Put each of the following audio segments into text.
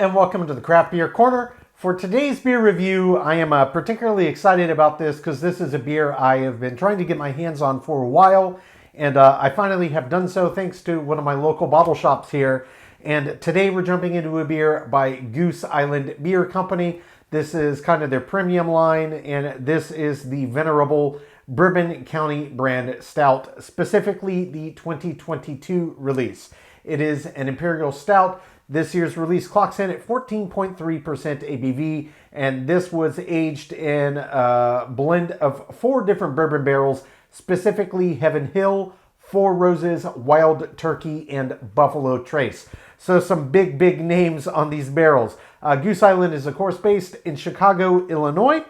and welcome to the Craft Beer Corner. For today's beer review, I am particularly excited about this because this is a beer I have been trying to get my hands on for a while, and I finally have done so thanks to one of my local bottle shops here. And today we're jumping into a beer by Goose Island Beer Company. This is kind of their premium line, and this is the venerable Bourbon County Brand Stout, specifically the 2022 release. It is an Imperial Stout. This year's release clocks in at 14.3% ABV, and this was aged in a blend of 4 different bourbon barrels, specifically Heaven Hill, Four Roses, Wild Turkey, and Buffalo Trace. So some big names on these barrels. Goose Island is, of course, based in Chicago, Illinois.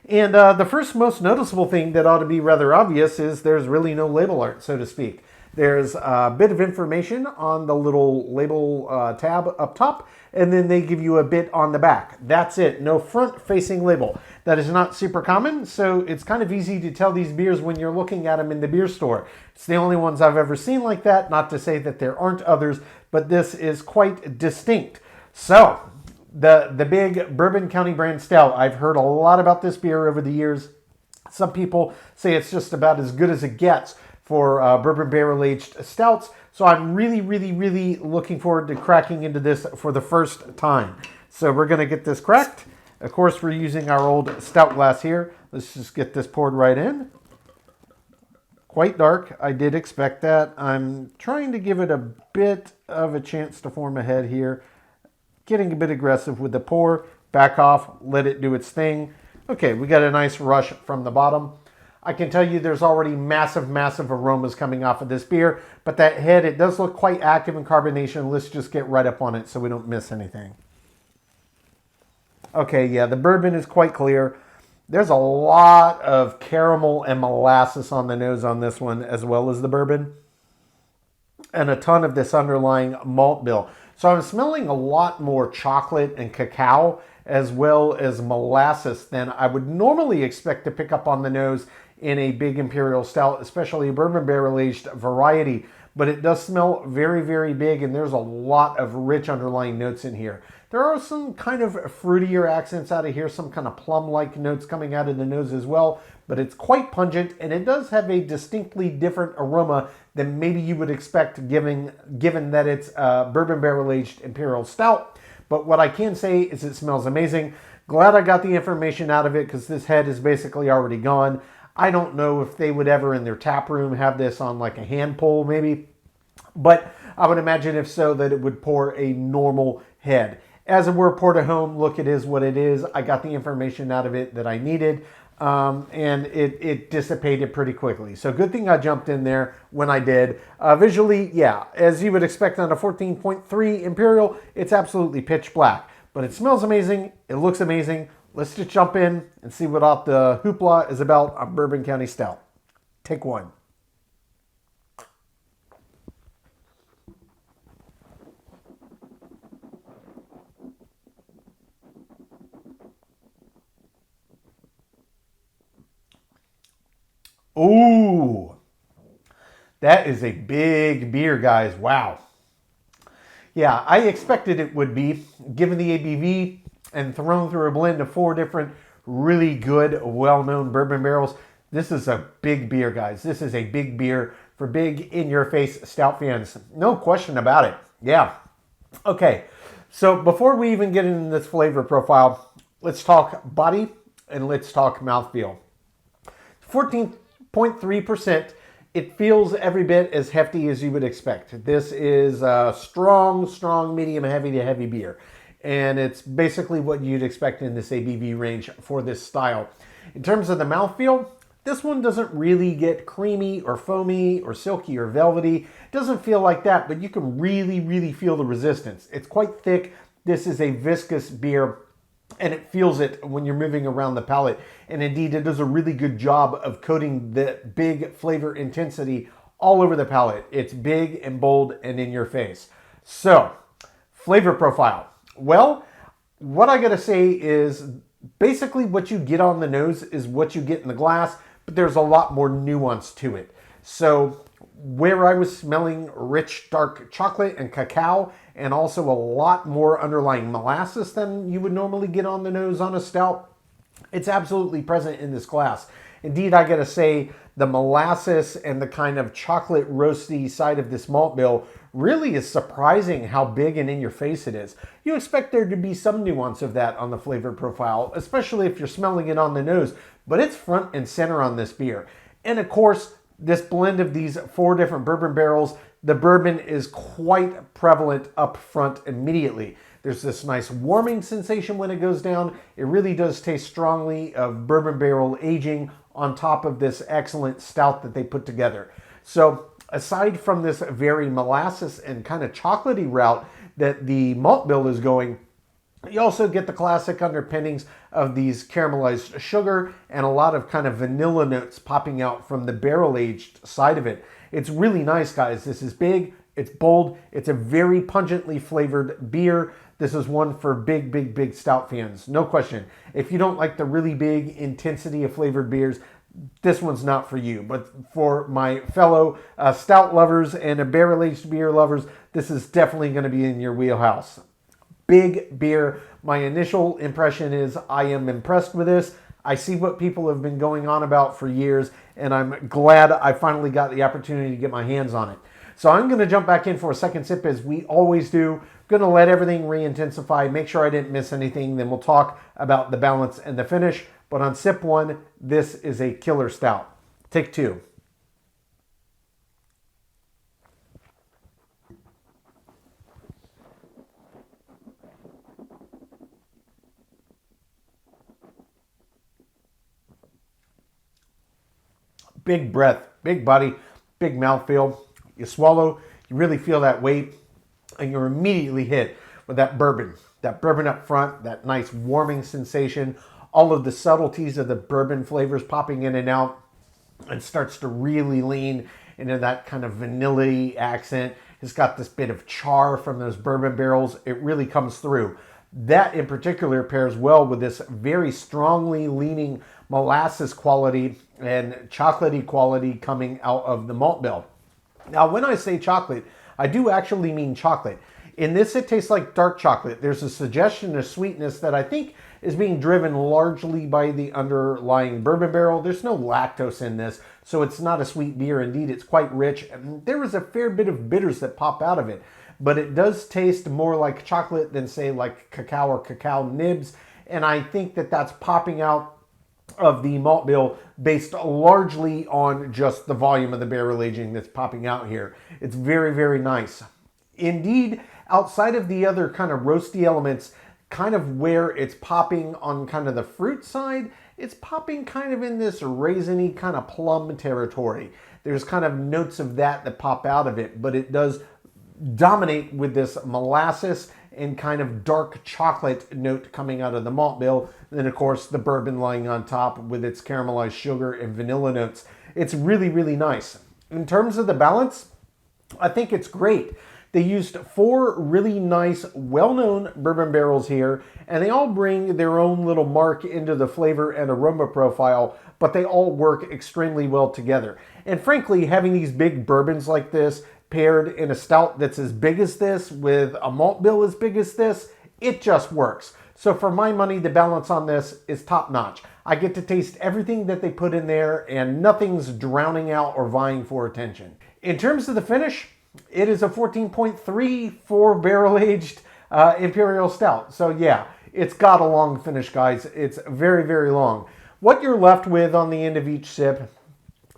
And the first most noticeable thing that ought to be rather obvious is there's really no label art, so to speak. There's a bit of information on the little label tab up top, and then they give you a bit on the back. That's it. No front-facing label. That is not super common, so it's kind of easy to tell these beers when you're looking at them in the beer store. It's the only ones I've ever seen like that, not to say that there aren't others, but this is quite distinct. So, the big Bourbon County Brand Stout. I've heard a lot about this beer over the years. Some people say it's just about as good as it gets for bourbon barrel-aged stouts. So I'm really looking forward to cracking into this for the first time. So we're going to get this cracked. Of course, we're using our old stout glass here. Let's just get this poured right in. Quite dark. I did expect that. I'm trying to give it a bit of a chance to form a head here. Getting a bit aggressive with the pour. Back off. Let it do its thing. Okay, we got a nice rush from the bottom. I can tell you there's already massive aromas coming off of this beer, but that head, it does look quite active in carbonation. Let's just get right up on it so we don't miss anything. Okay, yeah, the bourbon is quite clear. There's a lot of caramel and molasses on the nose on this one, as well as the bourbon, and a ton of this underlying malt bill. So I'm smelling a lot more chocolate and cacao, as well as molasses, than I would normally expect to pick up on the nose in a big Imperial Stout, especially a bourbon barrel-aged variety. But it does smell very big, and there's a lot of rich underlying notes in here. There are some kind of fruitier accents out of here, some kind of plum-like notes coming out of the nose as well, but it's quite pungent, and it does have a distinctly different aroma than maybe you would expect given that it's a bourbon barrel-aged Imperial Stout. But what I can say is it smells amazing. Glad I got the information out of it because this head is basically already gone. I don't know if they would ever in their tap room have this on like a hand pull maybe, but I would imagine if so that it would pour a normal head. As it were poured at home, look, it is what it is. I got the information out of it that I needed, and it dissipated pretty quickly. So good thing I jumped in there when I did. Visually, yeah, as you would expect on a 14.3 Imperial, it's absolutely pitch black, but it smells amazing. It looks amazing. Let's just jump in and see what all the hoopla is about on Bourbon County Stout. Take one. Ooh, that is a big beer, guys. Wow. Yeah, I expected it would be, given the ABV and thrown through a blend of 4 different really good, well-known bourbon barrels. This is a big beer, guys. This is a big beer for big, in-your-face stout fans. No question about it. Yeah. Okay, so before we even get into this flavor profile, let's talk body and let's talk mouthfeel. 14.3%. It feels every bit as hefty as you would expect. This is a strong, medium, heavy to heavy beer. And it's basically what you'd expect in this ABV range for this style. In terms of the mouthfeel, this one doesn't really get creamy or foamy or silky or velvety. It doesn't feel like that, but you can really feel the resistance. It's quite thick. This is a viscous beer, and it feels it when you're moving around the palate. And indeed, it does a really good job of coating the big flavor intensity all over the palate. It's big and bold and in your face. So, flavor profile. Well, what I gotta say is basically what you get on the nose is what you get in the glass, but there's a lot more nuance to it. So where I was smelling rich dark chocolate and cacao and also a lot more underlying molasses than you would normally get on the nose on a stout. It's absolutely present in this glass. Indeed, I gotta say, the molasses and the kind of chocolate roasty side of this malt bill really is surprising how big and in your face it is. You expect there to be some nuance of that on the flavor profile, especially if you're smelling it on the nose, but it's front and center on this beer. And of course, this blend of these 4 different bourbon barrels, the bourbon is quite prevalent up front immediately. There's this nice warming sensation when it goes down. It really does taste strongly of bourbon barrel aging on top of this excellent stout that they put together. So aside from this very molasses and kind of chocolatey route that the malt bill is going, you also get the classic underpinnings of these caramelized sugar and a lot of kind of vanilla notes popping out from the barrel-aged side of it. It's really nice, guys. This is big, it's bold, it's a very pungently flavored beer. This is one for big stout fans, no question. If you don't like the really big intensity of flavored beers, this one's not for you. But for my fellow stout lovers and barrel-aged beer lovers, this is definitely going to be in your wheelhouse. Big beer. My initial impression is I am impressed with this. I see what people have been going on about for years, and I'm glad I finally got the opportunity to get my hands on it. So I'm going to jump back in for a second sip as we always do. Going to let everything re-intensify, make sure I didn't miss anything. Then we'll talk about the balance and the finish. But on sip 1, this is a killer stout. Take 2. Big breath, big body, big mouthfeel. You swallow, you really feel that weight, and you're immediately hit with that bourbon. That bourbon up front, that nice warming sensation, all of the subtleties of the bourbon flavors popping in and out, and starts to really lean into that kind of vanilla-y accent. It's got this bit of char from those bourbon barrels. It really comes through. That in particular pairs well with this very strongly leaning molasses quality and chocolatey quality coming out of the malt bill. Now, when I say chocolate, I do actually mean chocolate. In this, it tastes like dark chocolate. There's a suggestion of sweetness that I think is being driven largely by the underlying bourbon barrel. There's no lactose in this, so it's not a sweet beer. Indeed, it's quite rich. And there is a fair bit of bitters that pop out of it, but it does taste more like chocolate than, say, like cacao or cacao nibs. And I think that that's popping out of the malt bill based largely on just the volume of the barrel aging that's popping out here. It's very nice. Indeed, outside of the other kind of roasty elements, kind of where it's popping on kind of the fruit side, it's popping kind of in this raisiny kind of plum territory. There's kind of notes of that pop out of it, but it does dominate with this molasses and kind of dark chocolate note coming out of the malt bill. Then, of course, the bourbon lying on top with its caramelized sugar and vanilla notes. It's really nice. In terms of the balance, I think it's great. They used 4 really nice, well-known bourbon barrels here, and they all bring their own little mark into the flavor and aroma profile, but they all work extremely well together. And frankly, having these big bourbons like this paired in a stout that's as big as this with a malt bill as big as this, it just works. So for my money, the balance on this is top notch. I get to taste everything that they put in there, and nothing's drowning out or vying for attention. In terms of the finish, it is a 14.34 barrel-aged Imperial Stout. So yeah, it's got a long finish, guys. It's very long. What you're left with on the end of each sip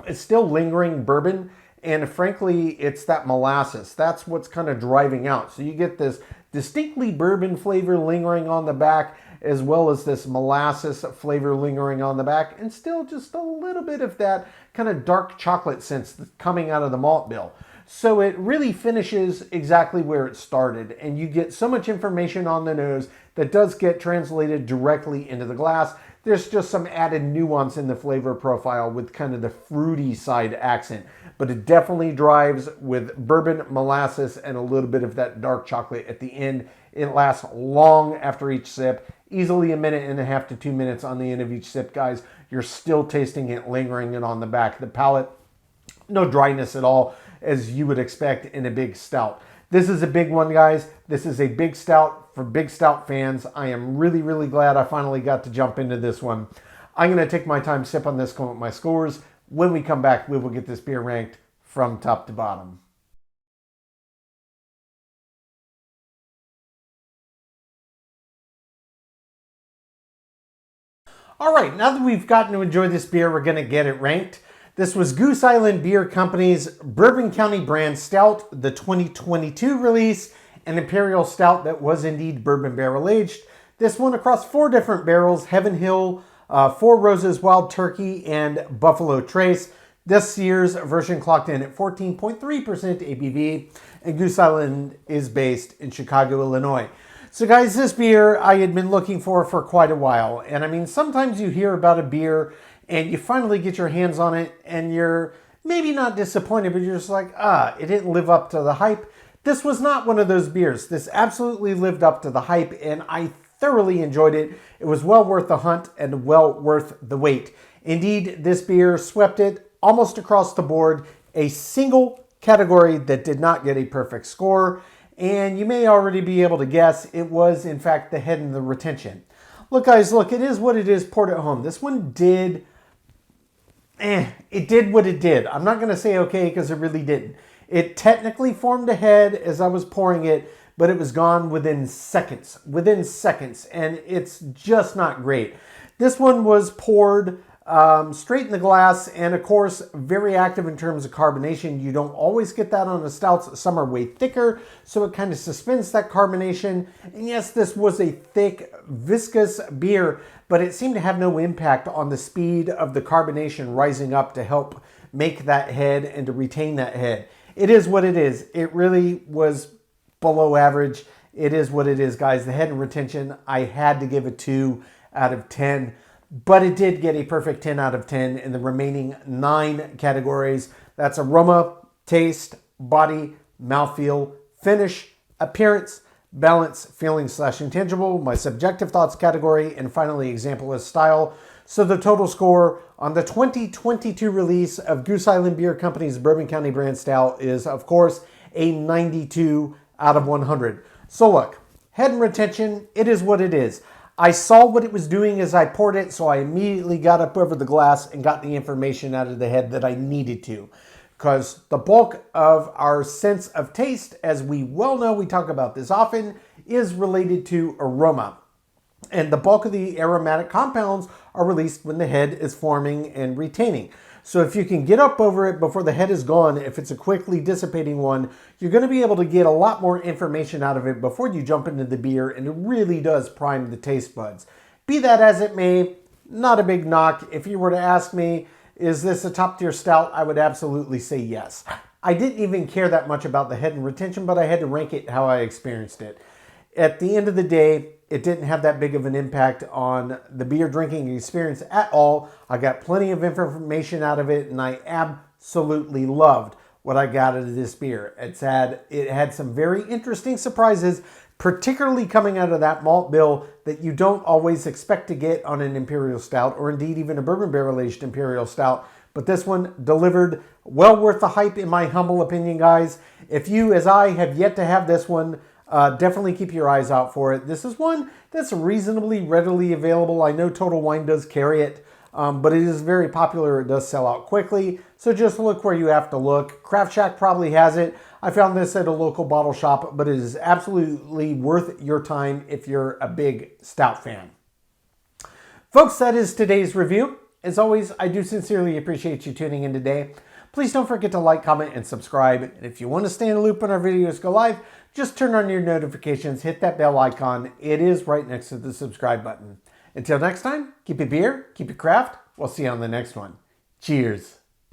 is still lingering bourbon, and frankly, it's that molasses. That's what's kind of driving out. So you get this distinctly bourbon flavor lingering on the back, as well as this molasses flavor lingering on the back, and still just a little bit of that kind of dark chocolate sense coming out of the malt bill. So it really finishes exactly where it started, and you get so much information on the nose that does get translated directly into the glass. There's just some added nuance in the flavor profile with kind of the fruity side accent, but it definitely drives with bourbon, molasses, and a little bit of that dark chocolate at the end. It lasts long after each sip, easily 1.5 to 2 minutes on the end of each sip, guys. You're still tasting it lingering and on the back of the palate. No dryness at all, as you would expect in a big stout. This is a big one, guys. This is a big stout for big stout fans. I am really, really glad I finally got to jump into this one. I'm going to take my time, sip on this, come up with my scores. When we come back, we will get this beer ranked from top to bottom. All right, now that we've gotten to enjoy this beer, we're going to get it ranked. This was Goose Island Beer Company's Bourbon County Brand Stout, the 2022 release, an Imperial Stout that was indeed bourbon barrel aged. This one across 4 different barrels: Heaven Hill, Four Roses Wild Turkey, and Buffalo Trace. This year's version clocked in at 14.3% ABV, and Goose Island is based in Chicago, Illinois. So guys, this beer I had been looking for quite a while. And I mean, sometimes you hear about a beer and you finally get your hands on it and you're maybe not disappointed, but you're just like, it didn't live up to the hype. This was not one of those beers. This absolutely lived up to the hype and I thoroughly enjoyed it. It was well worth the hunt and well worth the wait. Indeed, this beer swept it almost across the board. A single category that did not get a perfect score. And you may already be able to guess, it was in fact the head and the retention. Look guys, look, it is what it is, poured at home. This one did, it did what it did. I'm not gonna say okay, because it really didn't. It technically formed a head as I was pouring it, but it was gone within seconds, and it's just not great. This one was poured straight in the glass, and of course very active in terms of carbonation. You don't always get that on the stouts. Some are way thicker, so it kind of suspends that carbonation. And yes, this was a thick, viscous beer, but it seemed to have no impact on the speed of the carbonation rising up to help make that head and to retain that head. It is what it is. It really was below average. It is what it is, guys. The head and retention, I had to give a 2 out of 10. But it did get a perfect 10 out of 10 in the remaining 9 categories. That's aroma, taste, body, mouthfeel, finish, appearance, balance, feeling / intangible, my subjective thoughts category, and finally example as style. So the total score on the 2022 release of Goose Island Beer Company's Bourbon County Brand Stout is, of course, a 92 out of 100. So look, head and retention, it is what it is. I saw what it was doing as I poured it, so I immediately got up over the glass and got the information out of the head that I needed to. Because the bulk of our sense of taste, as we well know, we talk about this often, is related to aroma. And the bulk of the aromatic compounds are released when the head is forming and retaining. So if you can get up over it before the head is gone, if it's a quickly dissipating one, you're going to be able to get a lot more information out of it before you jump into the beer, and it really does prime the taste buds. Be that as it may, not a big knock. If you were to ask me, is this a top tier stout? I would absolutely say yes. I didn't even care that much about the head and retention, but I had to rank it how I experienced it. At the end of the day, it didn't have that big of an impact on the beer drinking experience at all. I got plenty of information out of it, and I absolutely loved what I got out of this beer. It had some very interesting surprises, particularly coming out of that malt bill that you don't always expect to get on an Imperial Stout, or indeed even a bourbon barrel aged Imperial Stout. But this one delivered, well worth the hype in my humble opinion, guys. If you, as I, have yet to have this one, definitely keep your eyes out for it. This is one that's reasonably readily available. I know Total Wine does carry it, but it is very popular. It does sell out quickly, so just look where you have to look. Craft Shack probably has it. I found this at a local bottle shop, but it is absolutely worth your time if you're a big stout fan. Folks, that is today's review. As always, I do sincerely appreciate you tuning in today. Please don't forget to like, comment, and subscribe. And if you want to stay in the loop when our videos go live, just turn on your notifications, hit that bell icon. It is right next to the subscribe button. Until next time, keep it beer, keep it craft. We'll see you on the next one. Cheers.